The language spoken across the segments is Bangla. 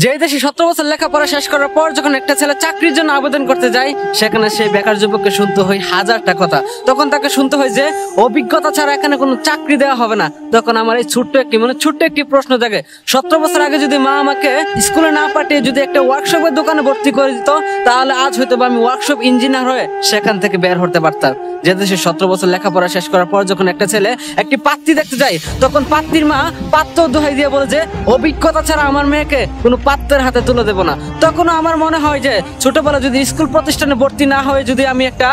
যে দেশে 17 বছর লেখাপড়া শেষ করার পর যখন একটা ছেলে চাকরির জন্য আবেদন করতে যায়, সেখানে সেই বেকার যুবককে শুনতে হয় হাজারটা কথা। তখন তাকে শুনতে হয় যে অভিজ্ঞতা ছাড়া এখানে কোনো চাকরি দেওয়া হবে না। তখন আমার এই ছোট্ট একটি প্রশ্ন জাগে, 17 বছর আগে যদি মা আমাকে স্কুলে না পাঠিয়ে যদি একটা ওয়ার্কশপের দোকানে ভর্তি করে দিত, তাহলে আজ হয়তো আমি ওয়ার্কশপ ইঞ্জিনিয়ার হয়ে সেখান থেকে বের হতে পারতাম। যে দেশে 17 বছর লেখাপড়া শেষ করার পর যখন একটা ছেলে একটি পাত্রী দেখতে যায়, তখন পাত্রীর মা পাত্র দোহাই দিয়ে বলে যে অভিজ্ঞতা ছাড়া আমার মেয়েকে কোনো পাত্রের হাতে তুলে দেবো না। তখন আমার মনে হয় যে ছোটবেলা যদি স্কুল প্রতিষ্ঠানে ভর্তি না হয়ে যদি আমি একটা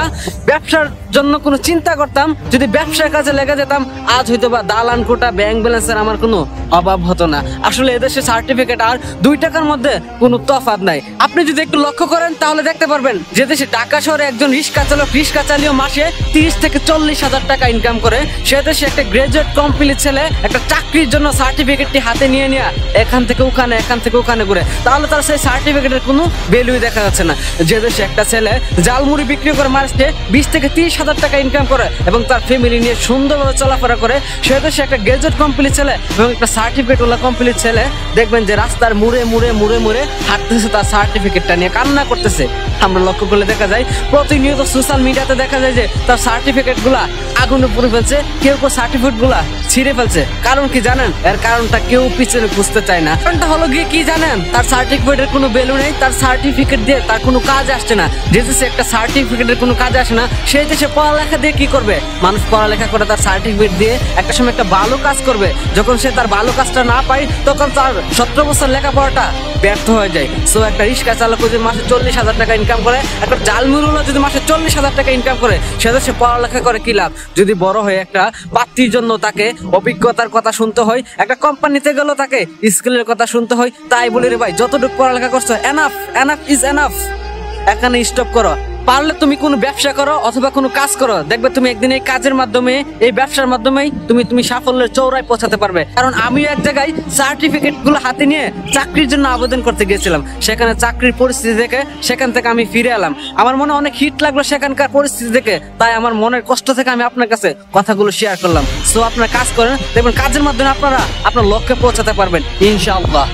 ব্যবসার জন্য কোনো চিন্তা করতাম, যদি ব্যবসার কাজে লেগে যেতাম, আজ হয়তো বা দালান কোটা ব্যাংক ব্যালেন্সের আমার কোনো অভাব হতো না। আসলে এদেশে সার্টিফিকেট আর 2 টাকার মধ্যে কোনো তফাৎ নাই। আপনি যদি একটু লক্ষ্য করেন তাহলে দেখতে পারবেন যে দেশে ঢাকা শহরে একজন রিক্সা চালক রিক্সা চালিয়ে মাসে 30 থেকে 40 হাজার টাকা ইনকাম করে, সে দেশে একটা গ্রাজুয়েট কমপ্লিট ছেলে একটা চাকরির জন্য সার্টিফিকেটটি হাতে নিয়ে এখান থেকে ওখানে ঘুরে, তাহলে তার সেই সার্টিফিকেটের কোনো ভ্যালুই দেখা যাচ্ছে না। যে দেশে একটা ছেলে জালমুড়ি বিক্রি করে মাসে 20 থেকে 30 হাজার টাকা ইনকাম করে এবং তার ফ্যামিলি নিয়ে সুন্দরভাবে চলাফেরা করে, সে দেশে একটা গ্রাজুয়েট কমপ্লিট ছেলে এবং একটা সার্টিফিকেট ওলা কমপ্লিট ছেলে দেখবেন যে রাস্তার মুড়ে হাঁটতেছে, তার সার্টিফিকেটটা নিয়ে কান্না করতেছে। আমরা লক্ষ্য করলে দেখা যায় প্রতিনিয়ত সোশ্যাল মিডিয়াতে দেখা যায় যে তার সার্টিফিকেট গুলা আগুনে পুড়ে ফেলছে, কেউ সার্টিফিকেট গুলা ছিঁড়ে ফেলছে। কারণ কি জানেন? এর কারণটা কেউ পিছনে বুঝতে চায় না। কারণটা হলো গিয়ে কি জানেন? তার সার্টিফিকেটের কোনো ভ্যালু নেই, তার সার্টিফিকেট দিয়ে তার কোনো কাজ আসছে না। যে দেশে একটা সার্টিফিকেটের কোনো কাজ আসে না, সেই দেশে পড়ালেখা দিয়ে কি করবে? মানুষ পড়ালেখা করে তার সার্টিফিকেট দিয়ে একটা সময় একটা ভালো কাজ করবে। যখন সে তার ভালো কাজটা না পায়, তখন তার 17 বছর লেখাপড়াটা ব্যর্থ হয়ে যায়। সো একটা রিক্সা চালক যদি মাসে 40 হাজার টাকা ইনকাম করে, একটা জালমুড়িওয়ালা যদি মাসে 40 হাজার টাকা ইনকাম করে, সে দেশে পড়ালেখা করে কি লাভ? যদি বড় হয়ে একটা পাত্রীর জন্য তাকে অভিজ্ঞতার কথা শুনতে হয়, একটা কোম্পানিতে গেলেও তাকে স্কিলের কথা শুনতে হয়। তাই বলি রে ভাই, যতটুকু পড়ালেখা করছো এনাফ ইজ এনাফ। এখানে স্টপ করো। পারলে তুমি কোনো ব্যবসা করো অথবা কোনো কাজ করো, দেখবে তুমি একদিন এই কাজের মাধ্যমে, এই ব্যবসার মাধ্যমেই তুমি সাফল্যের চৌড়ায় পৌঁছাতে পারবে। কারণ আমিও এক জায়গায় সার্টিফিকেট গুলো হাতে নিয়ে চাকরির জন্য আবেদন করতে গিয়েছিলাম, সেখানে চাকরির পরিস্থিতি দেখে সেখান থেকে আমি ফিরে এলাম। আমার মনে অনেক হিট লাগলো সেখানকার পরিস্থিতি দেখে, তাই আমার মনের কষ্ট থেকে আমি আপনার কাছে কথাগুলো শেয়ার করলাম। সো আপনারা কাজ করেন, দেখবেন কাজের মাধ্যমে আপনারা আপনার লক্ষ্যে পৌঁছাতে পারবেন ইনশাআল্লাহ।